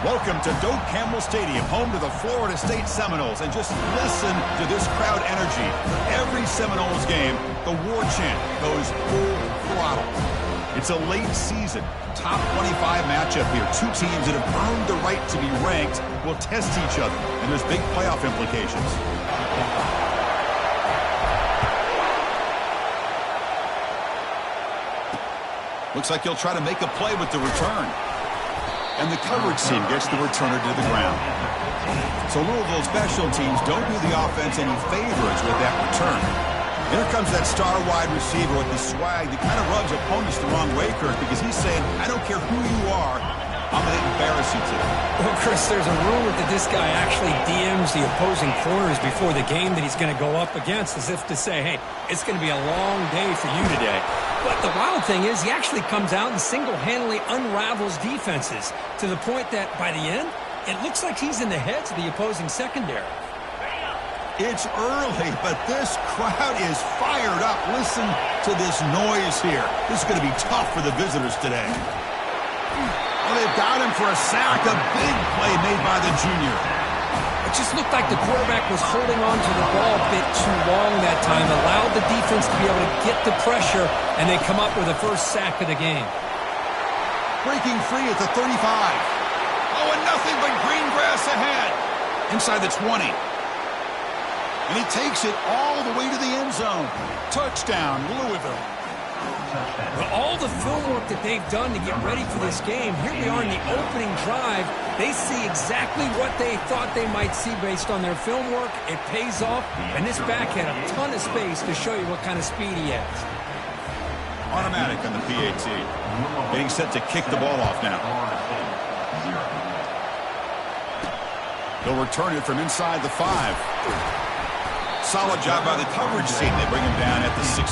Welcome to Doak Campbell Stadium, home to the Florida State Seminoles. And just listen to this crowd energy. Every Seminoles game, the war chant goes full throttle. It's a late season, top 25 matchup here. Two teams that have earned the right to be ranked will test each other, and there's big playoff implications. Looks like he'll try to make a play with the return. And the coverage team gets the returner to the ground. So Louisville special teams don't do the offense any favors with that return. Here comes that star wide receiver with the swag that kind of rubs opponents the wrong way, Kirk, because he's saying, I don't care who you are, I'm going to embarrass you today. Well, Chris, there's a rumor that this guy actually DMs the opposing corners before the game that he's going to go up against, as if to say, hey, it's going to be a long day for you today. But the wild thing is he actually comes out and single-handedly unravels defenses to the point that by the end, it looks like he's in the heads of the opposing secondary. It's early, but this crowd is fired up. Listen to this noise here. This is going to be tough for the visitors today. Oh, they've got him for a sack. A big play made by the junior. It just looked like the quarterback was holding on to the ball a bit too long that time, allowed the defense to be able to get the pressure, and they come up with the first sack of the game. Breaking free at the 35. Oh, and nothing but green grass ahead. Inside the 20. And he takes it all the way to the end zone. Touchdown, Louisville. Well, all the film work that they've done to get ready for this game, here we are in the opening drive. They see exactly what they thought they might see based on their film work. It pays off, and this back had a ton of space to show you what kind of speed he has. Automatic on the PAT. Getting set to kick the ball off now. They'll return it from inside the 5. Solid job by the coverage team. They bring him down at the 16.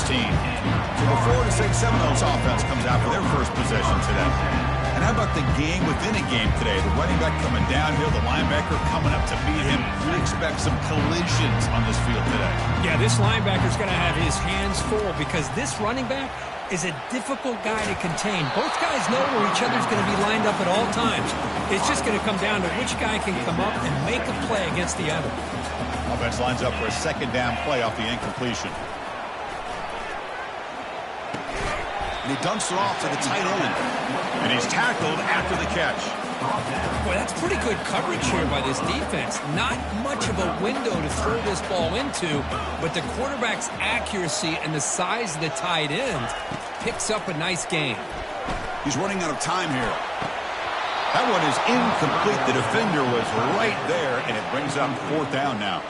So the Florida State Seminoles offense comes out for their first possession today. And how about the game within a game today? The running back coming downhill, the linebacker coming up to beat him. We expect some collisions on this field today. Yeah, this linebacker's going to have his hands full because this running back is a difficult guy to contain. Both guys know where each other's going to be lined up at all times. It's just going to come down to which guy can come up and make a play against the other. Offense lines up for a second down play off the incompletion. And he dumps it off to the tight end. And he's tackled after the catch. Boy, that's pretty good coverage here by this defense. Not much of a window to throw this ball into, but the quarterback's accuracy and the size of the tight end picks up a nice gain. He's running out of time here. That one is incomplete. The defender was right there, and it brings up fourth down now.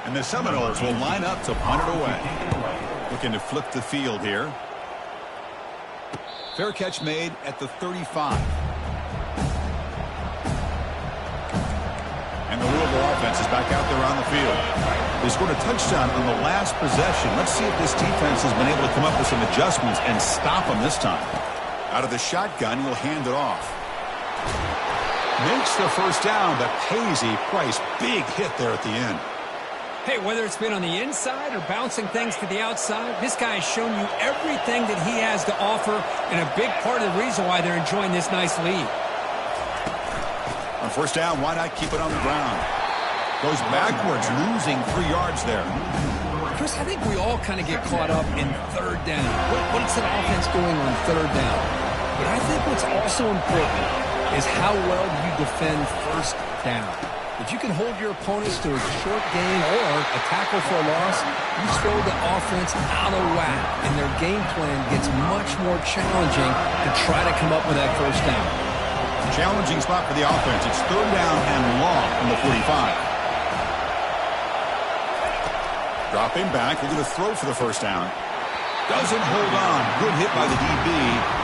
And the Seminoles will line up to punt it away. Looking to flip the field here. Fair catch made at the 35. And the Louisville offense is back out there on the field. They scored a touchdown on the last possession. Let's see if this defense has been able to come up with some adjustments and stop them this time. Out of the shotgun, he'll hand it off. Makes the first down, but pays a price. Big hit there at the end. Hey, whether it's been on the inside or bouncing things to the outside, this guy has shown you everything that he has to offer, and a big part of the reason why they're enjoying this nice lead. On first down, why not keep it on the ground? Goes backwards, losing 3 yards there. Chris, I think we all kind of get caught up in third down. What's an offense doing on third down? But I think what's also important is how well you defend first down. If you can hold your opponents to a short gain or a tackle for a loss, you throw the offense out of whack, and their game plan gets much more challenging to try to come up with that first down. Challenging spot for the offense. It's third down and long from the 45. Dropping back, looking to throw for the first down. Doesn't hold on. Good hit by the DB.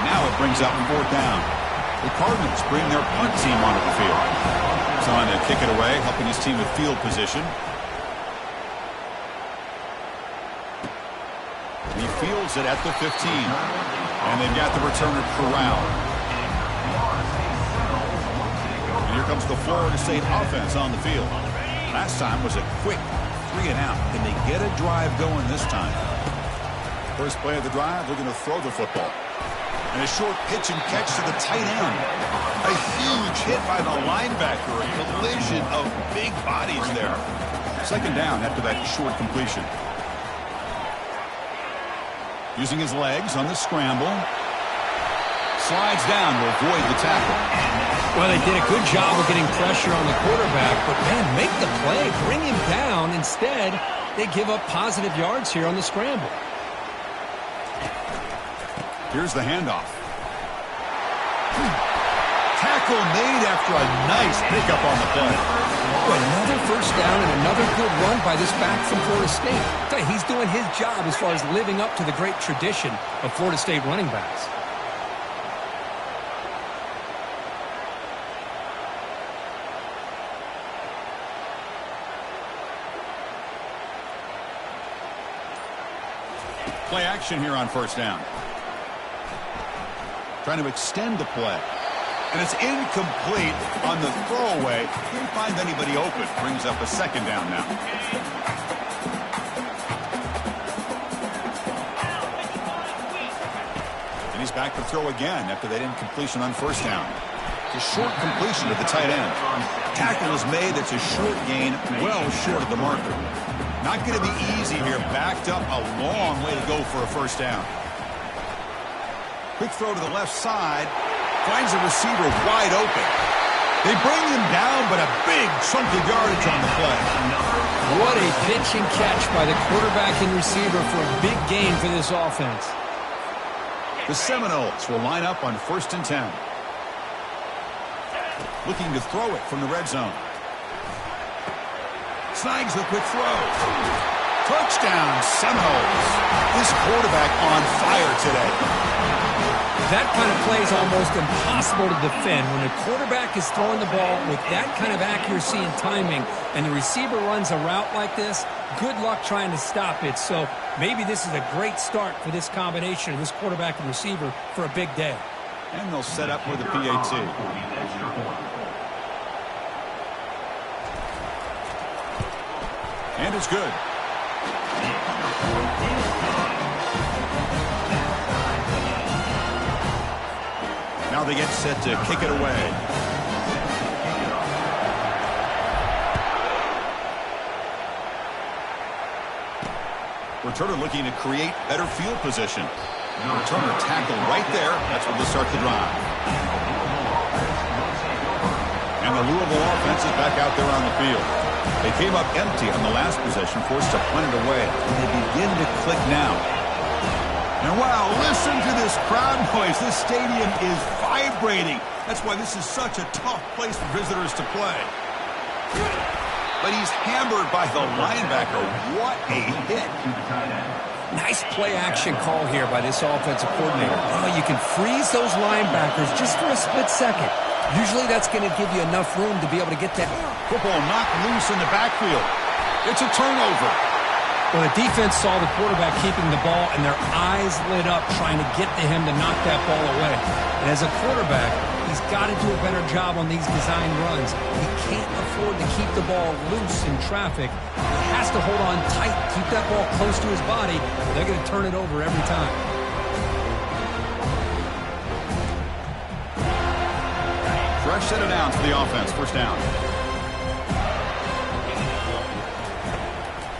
Now it brings up fourth down. The Cardinals bring their punt team onto the field. Trying to kick it away, helping his team with field position. He fields it at the 15. And they've got the returner corralled. And here comes the Florida State offense on the field. Last time was a quick 3 and out. Can they get a drive going this time? First play of the drive, looking to throw the football. And a short pitch and catch to the tight end. A huge hit by the linebacker. A collision of big bodies there. Second down after that short completion. Using his legs on the scramble. Slides down to avoid the tackle. Well, they did a good job of getting pressure on the quarterback, but, man, make the play. Bring him down. Instead, they give up positive yards here on the scramble. Here's the handoff. Tackle made after a nice pickup on the play. Another first down and another good run by this back from Florida State. He's doing his job as far as living up to the great tradition of Florida State running backs. Play action here on first down. Trying to extend the play. And it's incomplete on the throwaway. Couldn't find anybody open. Brings up a second down now. And he's back to throw again after that incompletion on first down. It's a short completion to the tight end. Tackle is made. That's a short gain, well short of the marker. Not going to be easy here. Backed up a long way to go for a first down. Quick throw to the left side. Finds a receiver wide open. They bring him down, but a big chunk of yardage on the play. What a pitch and catch by the quarterback and receiver for a big gain for this offense. The Seminoles will line up on 1st and 10. Looking to throw it from the red zone. Snags the quick throw. Touchdown, Seminoles. This quarterback on fire today. That kind of play is almost impossible to defend. When the quarterback is throwing the ball with that kind of accuracy and timing, and the receiver runs a route like this, good luck trying to stop it. So maybe this is a great start for this combination of this quarterback and receiver for a big day. And they'll set up with a PAT. And it's good. Now they get set to kick it away. Returner looking to create better field position. Returner tackled right there. That's when they start the drive. And the Louisville offense is back out there on the field. They came up empty on the last possession, forced to punt it away. And they begin to click now. And wow, listen to this crowd noise. This stadium is vibrating. That's why this is such a tough place for visitors to play. But he's hammered by the linebacker. What a hit. Nice play-action call here by this offensive coordinator. Oh, you can freeze those linebackers just for a split second. Usually that's going to give you enough room to be able to get that. Football knocked loose in the backfield. It's a turnover. Well, the defense saw the quarterback keeping the ball, and their eyes lit up trying to get to him to knock that ball away. And as a quarterback, he's got to do a better job on these design runs. He can't afford to keep the ball loose in traffic. He has to hold on tight, keep that ball close to his body, or they're going to turn it over every time. Fresh set of downs for the offense. First down.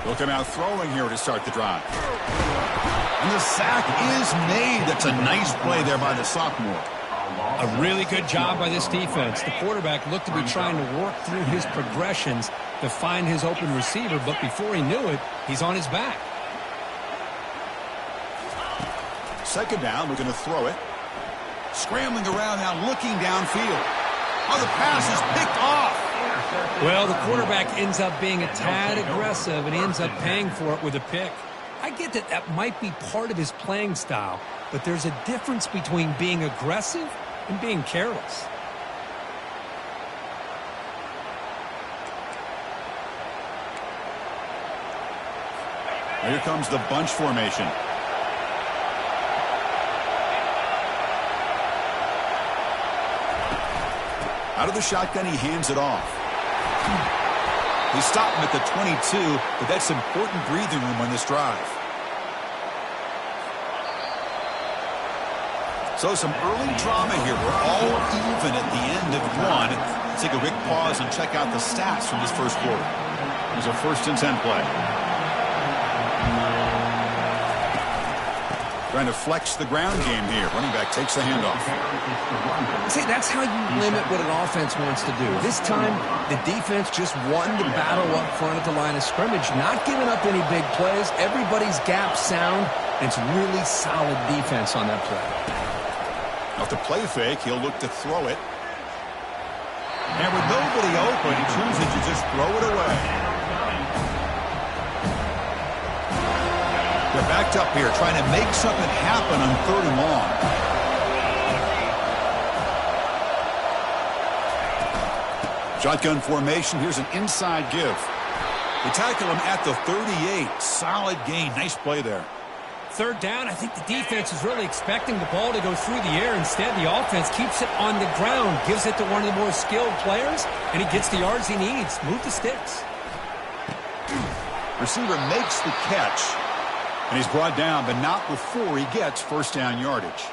They'll come out throwing here to start the drive. And the sack is made. That's a nice play there by the sophomore. A really good job by this defense. The quarterback looked to be trying to work through his progressions to find his open receiver, but before he knew it, he's on his back. Second down, we're going to throw it. Scrambling around now, looking downfield. Oh, the pass is picked off. Well, the quarterback ends up being a tad aggressive, and he ends up paying for it with a pick. I get that that might be part of his playing style, but there's a difference between being aggressive and being careless. Here comes the bunch formation. Out of the shotgun, he hands it off. They stop him at the 22, but that's important breathing room on this drive. So some early drama here. We're all even at the end of one. Let's take a quick pause and check out the stats from this first quarter. Here's a 1st and 10 play. Trying to flex the ground game here. Running back takes the handoff. See, that's how you limit what an offense wants to do. This time, the defense just won the battle up front at the line of scrimmage, not giving up any big plays. Everybody's gap sound, and it's really solid defense on that play. Off the play fake, he'll look to throw it. And with nobody open, he chooses to just throw it away. They're backed up here, trying to make something happen on 3rd and long. Shotgun formation. Here's an inside give. They tackle him at the 38. Solid gain. Nice play there. 3rd down, I think the defense is really expecting the ball to go through the air. Instead, the offense keeps it on the ground, gives it to one of the more skilled players, and he gets the yards he needs. Move the sticks. Receiver makes the catch, and he's brought down, but not before he gets 1st down yardage.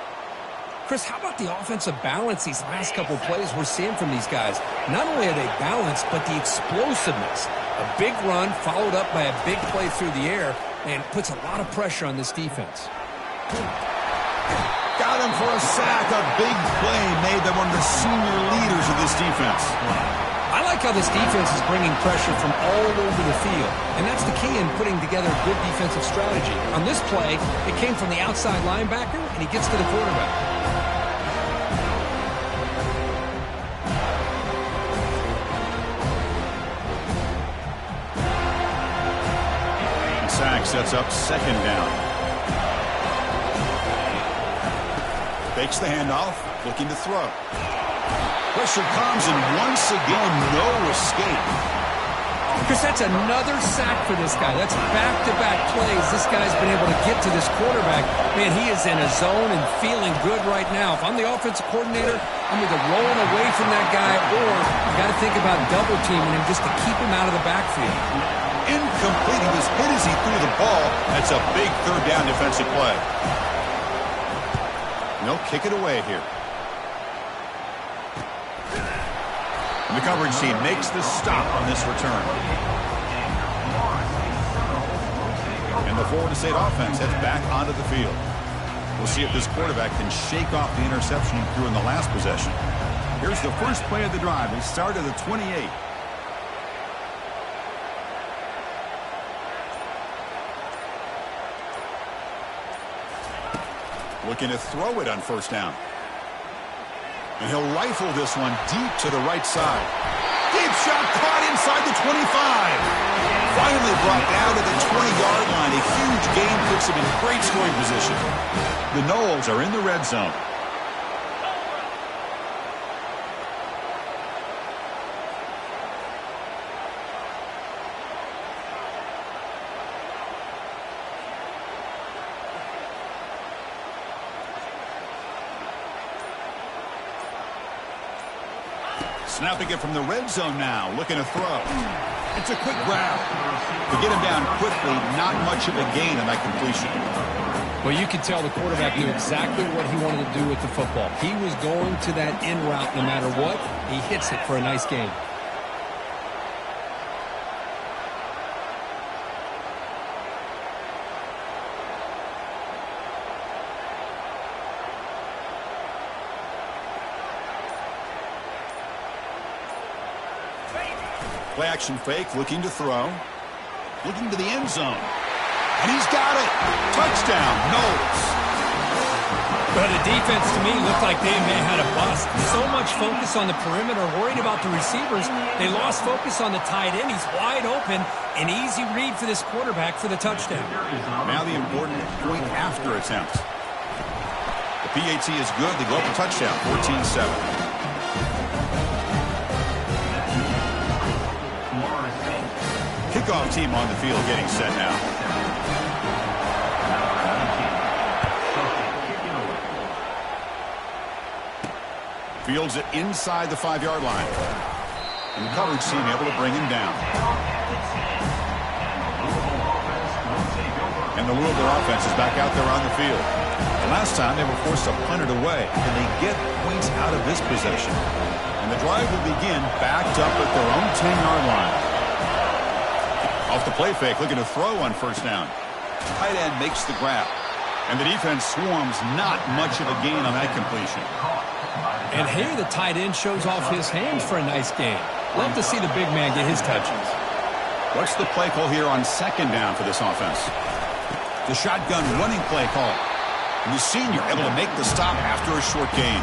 Chris, how about the offensive balance these last couple plays we're seeing from these guys? Not only are they balanced, but the explosiveness. A big run followed up by a big play through the air, and puts a lot of pressure on this defense. Got him for a sack. A big play made them one of the senior leaders of this defense. I like how this defense is bringing pressure from all over the field, and that's the key in putting together a good defensive strategy. On this play, it came from the outside linebacker, and he gets to the quarterback. Sack sets up 2nd down. Fakes the handoff, looking to throw. Pressure comes, and once again, no escape. Chris, that's another sack for this guy. That's back-to-back plays. This guy's been able to get to this quarterback. Man, he is in a zone and feeling good right now. If I'm the offensive coordinator, I'm either rolling away from that guy, or you got to think about double-teaming him just to keep him out of the backfield. Incomplete. He was hit as he threw the ball. That's a big 3rd down defensive play. And they'll kick it away here. And the coverage team makes the stop on this return. And the Florida State offense heads back onto the field. We'll see if this quarterback can shake off the interception he threw in the last possession. Here's the first play of the drive. They start at the 28. Looking to throw it on 1st down. And he'll rifle this one deep to the right side. Deep shot caught inside the 25. Finally brought down to the 20-yard line. A huge gain puts him in great scoring position. The Noles are in the red zone. Snapping it from the red zone now, looking to throw. It's a quick grab. To get him down quickly, not much of a gain on that completion. Well, you could tell the quarterback knew exactly what he wanted to do with the football. He was going to that in route no matter what. He hits it for a nice gain. Play action fake, looking to throw. Looking to the end zone. And he's got it. Touchdown, Noles. Well, the defense to me looked like they may have had a bust. So much focus on the perimeter, worried about the receivers. They lost focus on the tight end. He's wide open. An easy read for this quarterback for the touchdown. Now the important point after attempt. The PAT is good. They go up a touchdown, 14-7. Kickoff team on the field getting set now. Fields it inside the 5-yard line. And the coverage team able to bring him down. And the Louisville offense is back out there on the field. And last time they were forced to punt it away. Can they get points out of this possession? And the drive will begin backed up at their own 10-yard line. Off the play fake, looking to throw on first down. Tight end makes the grab. And the defense swarms, not much of a gain on that completion. And here the tight end shows off his hands for a nice gain. Love to see the big man get his touches. What's the play call here on second down for this offense? The shotgun running play call. And the senior able to make the stop after a short gain.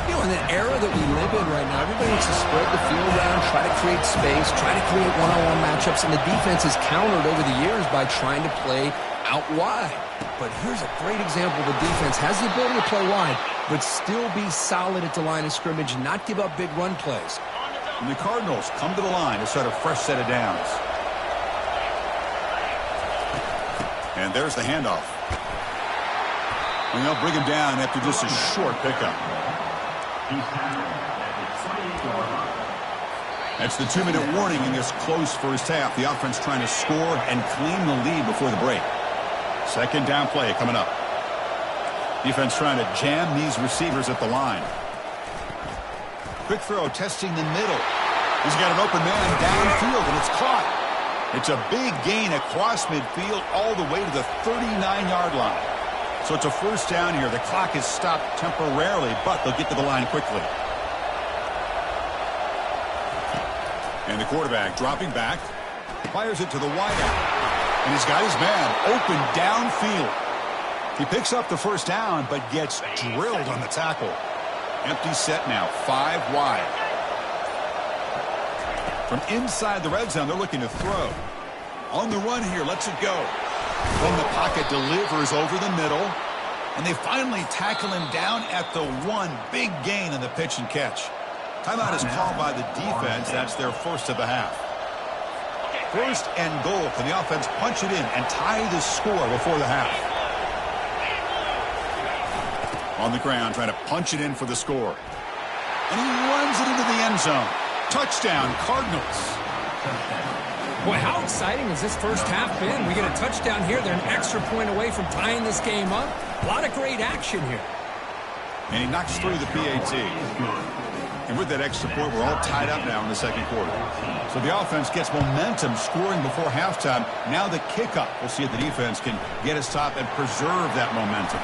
You know, in the era that we live in right now, everybody wants to spread the field around, try to create space, try to create one-on-one matchups, and the defense has countered over the years by trying to play out wide. But here's a great example. The defense has the ability to play wide, but still be solid at the line of scrimmage, not give up big run plays. And the Cardinals come to the line to start a fresh set of downs. And there's the handoff. And they'll bring him down after just a short pickup. That's the 2-minute warning in this close first half. The offense trying to score and claim the lead before the break. Second down play coming up. Defense trying to jam these receivers at the line. Quick throw testing the middle. He's got an open man downfield, and it's caught. It's a big gain across midfield all the way to the 39-yard line. So it's a first down here. The clock is stopped temporarily, but they'll get to the line quickly. And the quarterback dropping back, fires it to the wideout. And he's got his man open downfield. He picks up the first down, but gets drilled on the tackle. Empty set now, 5 wide. From inside the red zone, they're looking to throw. On the run here, lets it go. From the pocket, delivers over the middle. And they finally tackle him down at the 1. Big gain in the pitch and catch. Timeout is called by the defense. That's their first of the half. First and goal. Can the offense punch it in and tie the score before the half? On the ground, trying to punch it in for the score. And he runs it into the end zone. Touchdown, Cardinals. Boy, how exciting has this first half been? We get a touchdown here. They're an extra point away from tying this game up. A lot of great action here. And he knocks through the PAT. And with that extra point, we're all tied up now in the second quarter. So the offense gets momentum scoring before halftime. Now the kickoff. We'll see if the defense can get a stop and preserve that momentum.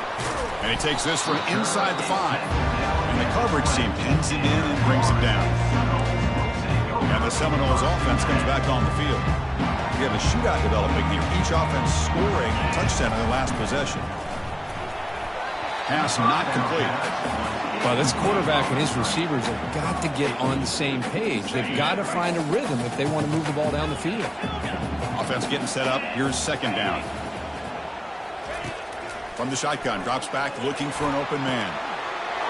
And he takes this from inside the 5. And the coverage team pins him in and brings him down. And the Seminoles offense comes back on the field. We have a shootout developing here. Each offense scoring a touchdown in their last possession. Pass not complete. Well, this quarterback and his receivers have got to get on the same page. They've got to find a rhythm if they want to move the ball down the field. Offense getting set up. Here's second down. From the shotgun, drops back looking for an open man.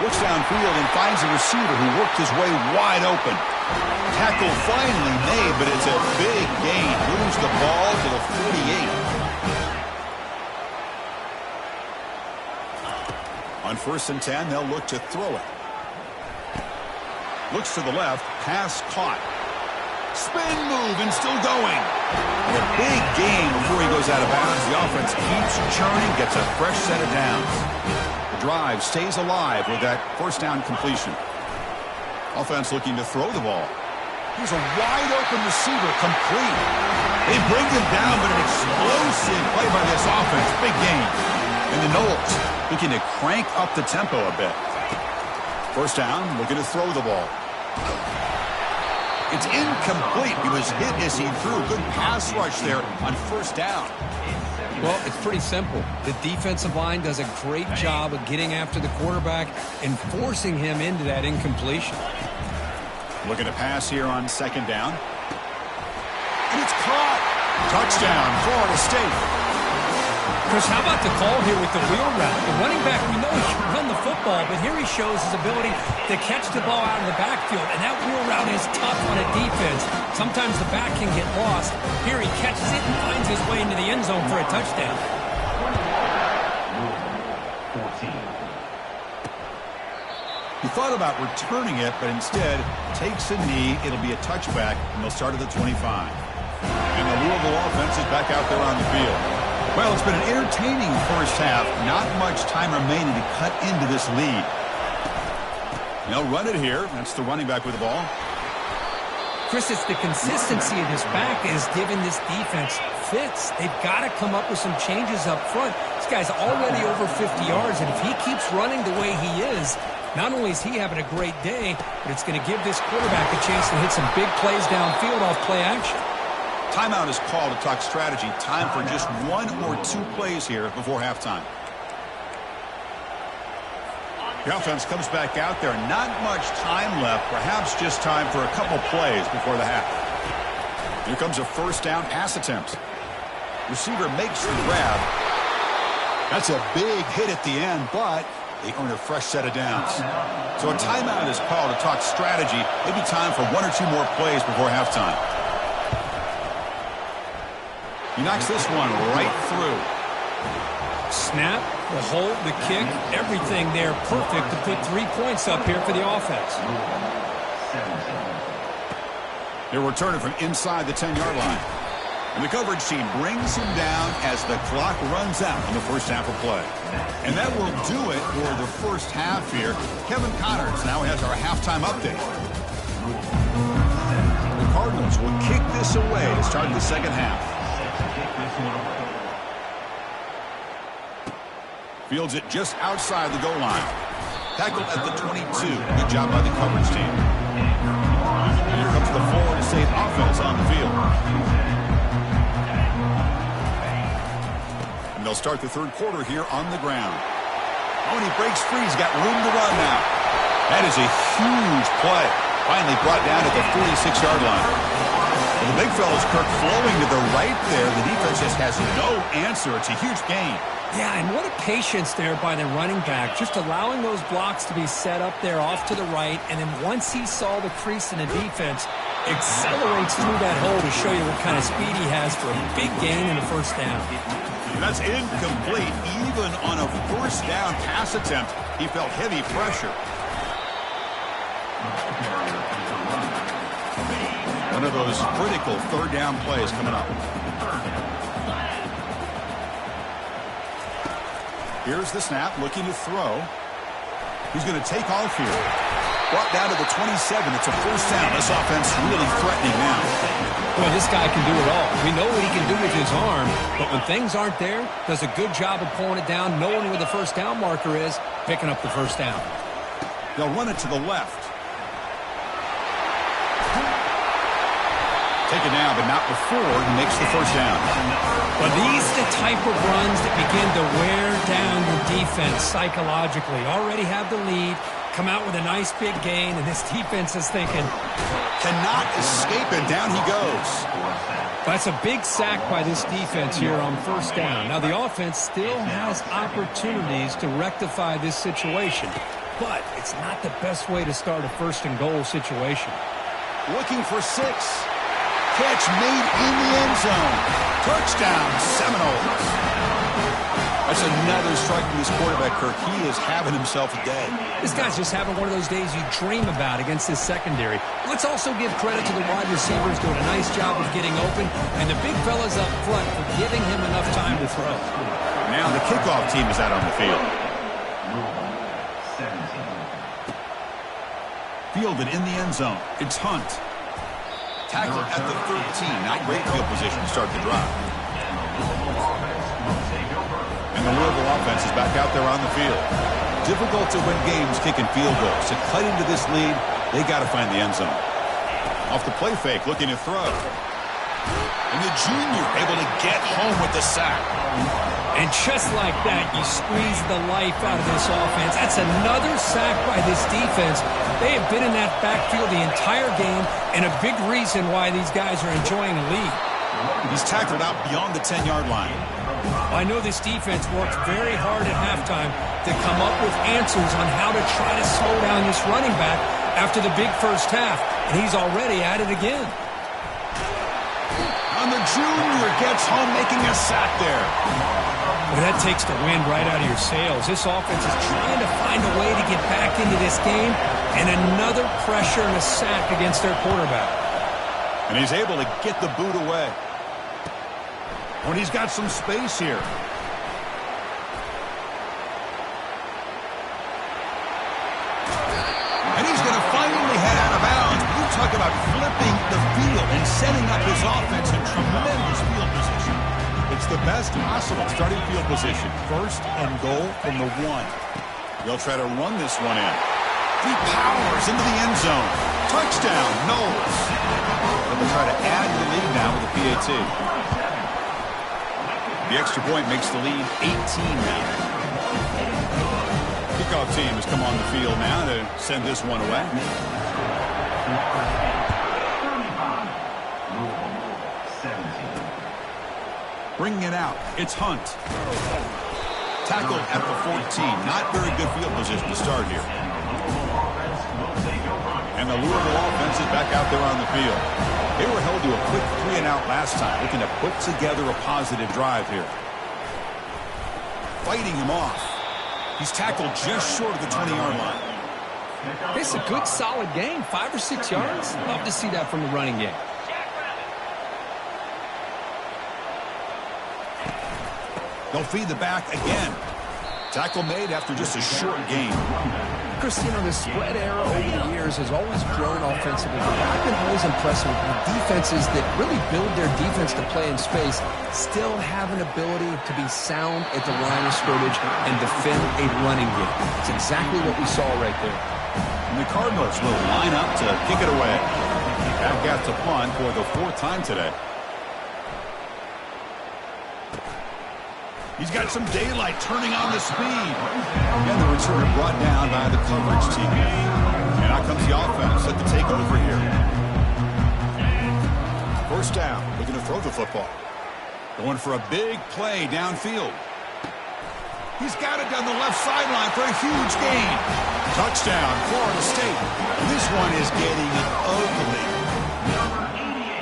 Looks downfield and finds a receiver who worked his way wide open. Tackle finally made, but it's a big gain. Moves the ball to the 48. On 1st and 10, they'll look to throw it. Looks to the left, pass caught. Spin move and still going. And a big gain before he goes out of bounds. The offense keeps churning, gets a fresh set of downs. The drive stays alive with that first down completion. Offense looking to throw the ball. Here's a wide open receiver, complete. They bring him down, but an explosive play by this offense. Big gain. And the Noles looking to crank up the tempo a bit. First down, looking to throw the ball. It's incomplete. He was hit as he threw. Good pass rush there on first down. Well, it's pretty simple. The defensive line does a great job of getting after the quarterback and forcing him into that incompletion. Looking to pass here on second down. And it's caught. Touchdown, Florida State. Chris, how about the call here with the wheel route? The running back, we know he can run the football, but here he shows his ability to catch the ball out of the backfield, and that wheel route is tough on a defense. Sometimes the back can get lost. Here he catches it and finds his way into the end zone for a touchdown. He thought about returning it, but instead takes a knee. It'll be a touchback, and they'll start at the 25. And the Louisville offense is back out there on the field. Well, it's been an entertaining first half. Not much time remaining to cut into this lead. They'll run it here. That's the running back with the ball. Chris, it's the consistency of this back is giving this defense fits. They've got to come up with some changes up front. This guy's already over 50 yards, and if he keeps running the way he is, not only is he having a great day, but it's going to give this quarterback a chance to hit some big plays downfield off play action. Timeout is called to talk strategy. Time for just 1 or 2 plays here before halftime. The offense comes back out there. Not much time left. Perhaps just time for a couple plays before the half. Here comes a first down pass attempt. Receiver makes the grab. That's a big hit at the end, but they earn a fresh set of downs. So a timeout is called to talk strategy. Maybe time for 1 or 2 more plays before halftime. He knocks this one right through. Snap, the hold, the kick, everything there perfect to put 3 points up here for the offense. They're returning from inside the 10-yard line. And the coverage team brings him down as the clock runs out on the first half of play. And that will do it for the first half here. Kevin Connors now has our halftime update. The Cardinals will kick this away to start the second half. Fields it just outside the goal line. Tackled at the 22. Good job by the coverage team. And here comes the Florida State offense on the field. And they'll start the third quarter here on the ground. Oh, and he breaks free. He's got room to run now. That is a huge play. Finally brought down at the 46-yard line. Well, the big fella's Kirk flowing to the right there. The defense just has no answer. It's a huge gain. Yeah, and what a patience there by the running back, just allowing those blocks to be set up there off to the right, and then once he saw the crease in the defense, accelerates through that hole to show you what kind of speed he has for a big gain in the first down. That's incomplete. Even on a first down pass attempt, he felt heavy pressure. One of those critical third down plays coming up. Here's the snap, looking to throw. He's going to take off here. Brought down to the 27. It's a first down. This offense really threatening now. Well, this guy can do it all. We know what he can do with his arm, but when things aren't there, does a good job of pulling it down, knowing where the first down marker is, picking up the first down. They'll run it to the left. Take it down, but not before he makes the first down. But these are the type of runs that begin to wear down the defense psychologically. Already have the lead, come out with a nice big gain, and this defense is thinking, cannot escape, and down he goes. That's a big sack by this defense here on first down. Now, the offense still has opportunities to rectify this situation, but it's not the best way to start a first and goal situation. Looking for 6. Catch made in the end zone. Touchdown, Seminoles. That's another strike from this quarterback, Kirk. He is having himself a day. This guy's just having one of those days you dream about against this secondary. Let's also give credit to the wide receivers doing a nice job of getting open, and the big fellas up front for giving him enough time to throw. Now the kickoff team is out on the field. Fielded in the end zone. It's Hunt. Tackled at the 13. Not great field position to start the drive. And the Louisville offense is back out there on the field. Difficult to win games kicking field goals. To cut into this lead, they got to find the end zone. Off the play fake, looking to throw. And the junior able to get home with the sack. And just like that, you squeeze the life out of this offense. That's another sack by this defense. They have been in that backfield the entire game, and a big reason why these guys are enjoying a lead. He's tackled out beyond the 10-yard line. I know this defense worked very hard at halftime to come up with answers on how to try to slow down this running back after the big first half, and he's already at it again. And the junior gets home, making a sack there. Well, that takes the wind right out of your sails. This offense is trying to find a way to get back into this game, and another pressure and a sack against their quarterback. And he's able to get the boot away. When he's got some space here. And he's going to finally head out of bounds. You talk about flipping the field and setting up his offense in tremendous field position. It's the best possible starting field position. First and goal from the 1. They'll try to run this one in. He powers into the end zone. Touchdown, Knowles. But they'll try to add to the lead now with a PAT. The extra point makes the lead 18 now. Kickoff team has come on the field now to send this one away. Bringing it out, it's Hunt. Tackled at the 14. Not very good field position to start here. And the Louisville offense is back out there on the field. They were held to a quick 3-and-out last time, looking to put together a positive drive here. Fighting him off. He's tackled just short of the 20-yard line. It's a good, solid game. 5 or 6 yards. Love to see that from the running game. They'll feed the back again. Tackle made after just a short gain. Chris, you know, the spread era over the years has always grown offensively. I've been always impressed with defenses that really build their defense to play in space, still have an ability to be sound at the line of scrimmage and defend a running game. It's exactly what we saw right there. And the Cardinals will line up to kick it away. Back out to punt for the 4th time today. He's got some daylight turning on the speed. And the return brought down by the coverage team. And out comes the offense set to take over here. First down, looking to throw the football. Going for a big play downfield. He's got it down the left sideline for a huge gain. Touchdown, Florida State. This one is getting ugly.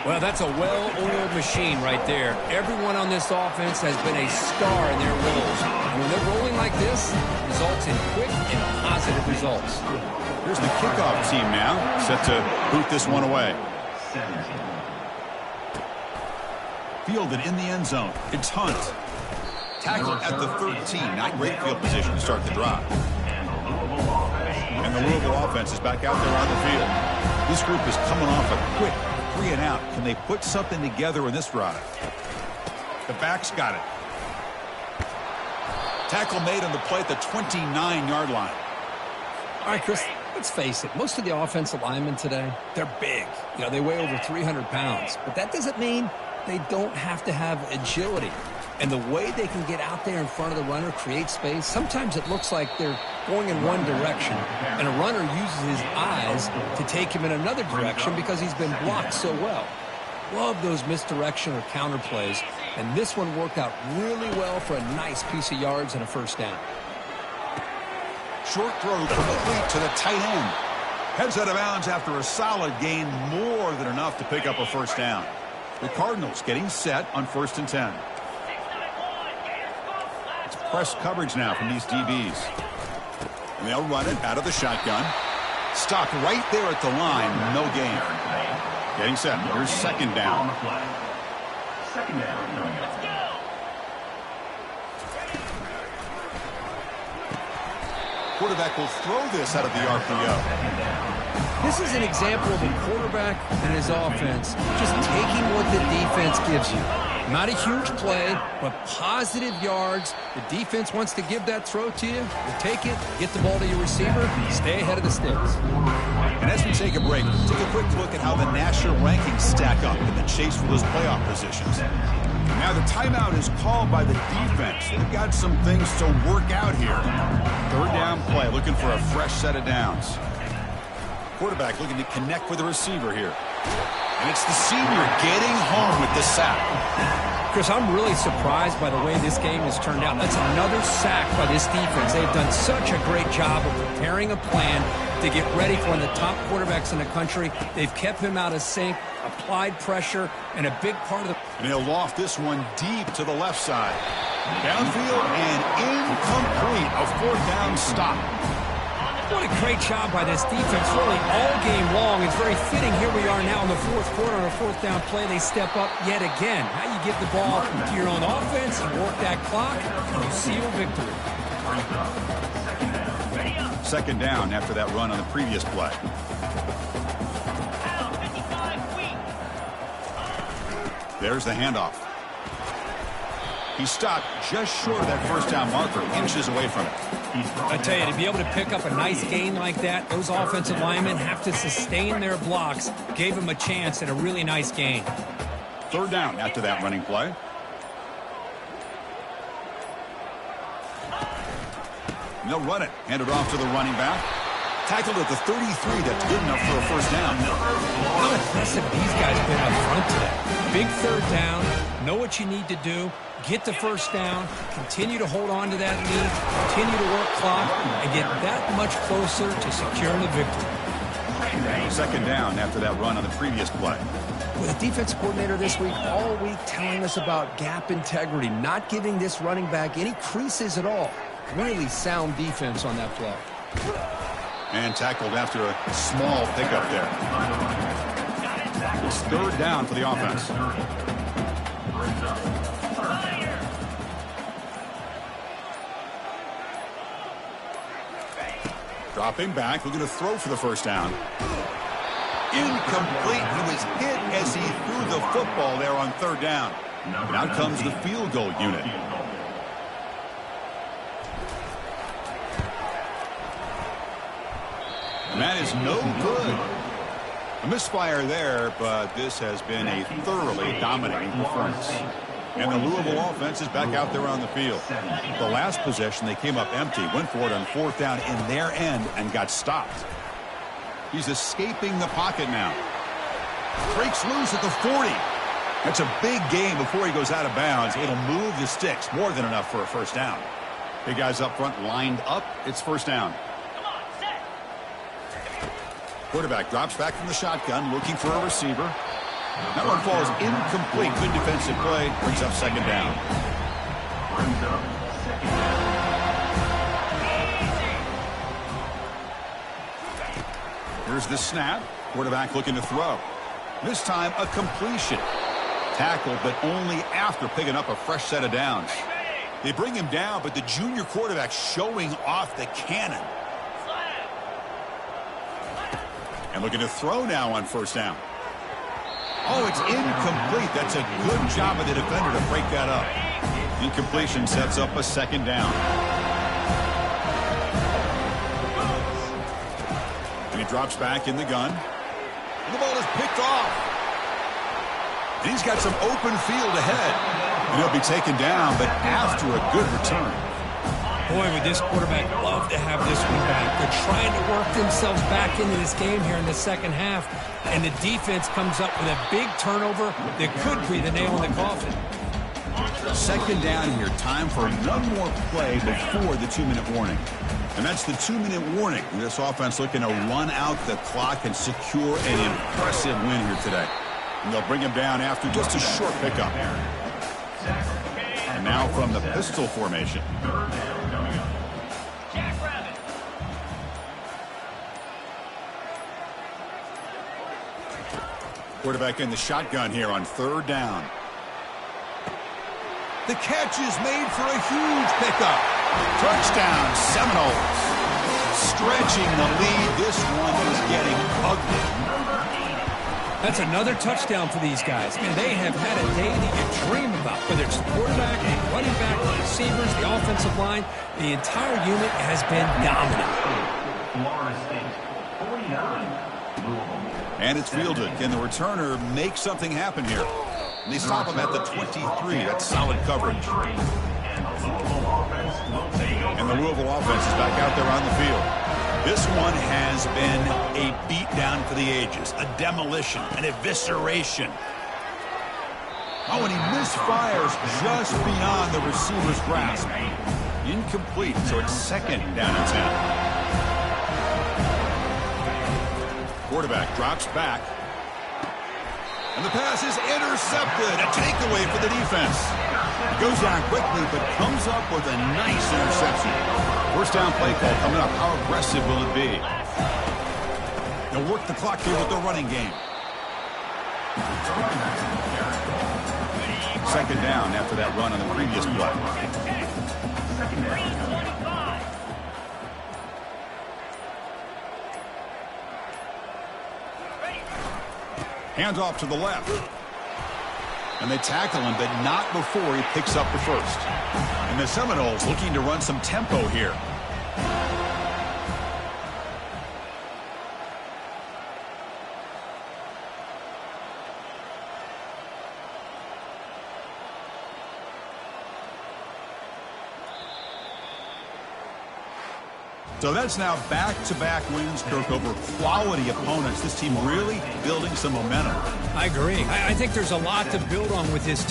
Well, that's a well-oiled machine right there. Everyone on this offense has been a star in their roles. And when they're rolling like this, it results in quick and positive results. Here's the kickoff team now, set to boot this one away. Fielded in the end zone. It's Hunt. Tackled at the 13. Not great field position to start the drive. And the Louisville offense is back out there on the field. This group is coming off a quick 3-and-out. Can they put something together in this drive? The back's got it. Tackle made on the play at the 29-yard line. All right, Chris, let's face it. Most of the offensive linemen today, they're big. You know, they weigh over 300 pounds. But that doesn't mean they don't have to have agility. And the way they can get out there in front of the runner, create space, sometimes it looks like they're going in one direction. And a runner uses his eyes to take him in another direction because he's been blocked so well. Love those misdirection or counter plays. And this one worked out really well for a nice piece of yards and a first down. Short throw complete to the tight end. Heads out of bounds after a solid gain, more than enough to pick up a first down. The Cardinals getting set on 1st and 10. It's press coverage now from these DBs. And they'll run it out of the shotgun. Stopped right there at the line, no gain. Getting set. Here's 2nd down. Quarterback will throw this out of the RPO. This is an example of a quarterback and his offense just taking what the defense gives you. Not a huge play, but positive yards. The defense wants to give that throw to you. You take it, get the ball to your receiver, stay ahead of the sticks. And as we take a break, take a quick look at how the national rankings stack up in the chase for those playoff positions. Now the timeout is called by the defense. They've got some things to work out here. 3rd down play, looking for a fresh set of downs. Quarterback looking to connect with the receiver here. And it's the senior getting home with the sack. Chris, I'm really surprised by the way this game has turned out. That's another sack by this defense. They've done such a great job of preparing a plan to get ready for one of the top quarterbacks in the country. They've kept him out of sync, applied pressure, and a big part of the... And he'll loft this one deep to the left side. Downfield and incomplete. A 4th down stop. What a great job by this defense, really all game long. It's very fitting. Here we are now in the fourth quarter on a fourth down play. They step up yet again. Now you give the ball to your own offense, you work that clock, and you seal victory. Second down after that run on the previous play. There's the handoff. He stopped just short of that first down marker, inches away from it. I tell you, to be able to pick up a nice gain like that, those offensive linemen have to sustain their blocks. Gave him a chance at a really nice gain. Third down after that running play. And they'll run it. Hand it off to the running back. Tackled at the 33. That's good enough for a first down. How impressive these guys been up front today. Big third down. Know what you need to do. Get the first down. Continue to hold on to that lead. Continue to work clock. And get that much closer to securing the victory. Second down after that run on the previous play. Well, the defensive coordinator this week, all week telling us about gap integrity, not giving this running back any creases at all. Really sound defense on that play. And tackled after a small pickup there. It's third down for the offense. Dropping back, looking to throw for the first down. Incomplete. He was hit as he threw the football there on third down. And out comes the field goal unit. And that is no good. A misfire there, but this has been a thoroughly dominating performance. And the Louisville offense is back out there on the field. The last possession, they came up empty, went for it on fourth down in their end and got stopped. He's escaping the pocket now. Breaks loose at the 40. That's a big gain before he goes out of bounds. It'll move the sticks, more than enough for a first down. Big guys up front lined up. It's first down. Quarterback drops back from the shotgun, looking for a receiver. That one falls incomplete. Good defensive play. Brings up second down. Here's the snap. Quarterback looking to throw. This time a completion. Tackled, but only after picking up a fresh set of downs. They bring him down, but the junior quarterback showing off the cannon. And looking to throw now on first down. Oh, it's incomplete. That's a good job of the defender to break that up. Incompletion sets up a second down. And he drops back in the gun. And the ball is picked off. And he's got some open field ahead. And he'll be taken down, but after a good return. Boy, would this quarterback love to have this one back. They're trying to work themselves back into this game here in the second half. And the defense comes up with a big turnover that could be the nail in the coffin. Second down here. Time for one more play before the 2-minute warning. And that's the 2-minute warning. This offense looking to run out the clock and secure an impressive win here today. And they'll bring him down after just a short pickup. And now from the pistol formation. Quarterback in the shotgun here on third down. The catch is made for a huge pickup. Touchdown, Seminoles. Stretching the lead. This one is getting ugly. That's another touchdown for these guys. Man, they have had a day that you dream about. Whether it's the quarterback, the running back, the receivers, the offensive line, the entire unit has been dominant. And it's fielded. Can the returner make something happen here? And they stop him at the 23. That's solid coverage. And the Louisville offense is back out there on the field. This one has been a beatdown for the ages, a demolition, an evisceration. Oh, and he misfires just beyond the receiver's grasp. Incomplete, so it's second down and 10. Quarterback drops back. And the pass is intercepted. A takeaway for the defense. Goes down quickly, but comes up with a nice interception. First down play call coming up. How aggressive will it be? They'll work the clock here with the running game. Second down after that run on the previous play. Hands off to the left. And they tackle him, but not before he picks up the first. And the Seminoles looking to run some tempo here. So that's now back-to-back wins, Kirk, over quality opponents. This team really building some momentum. I agree. I think there's a lot to build on with this team.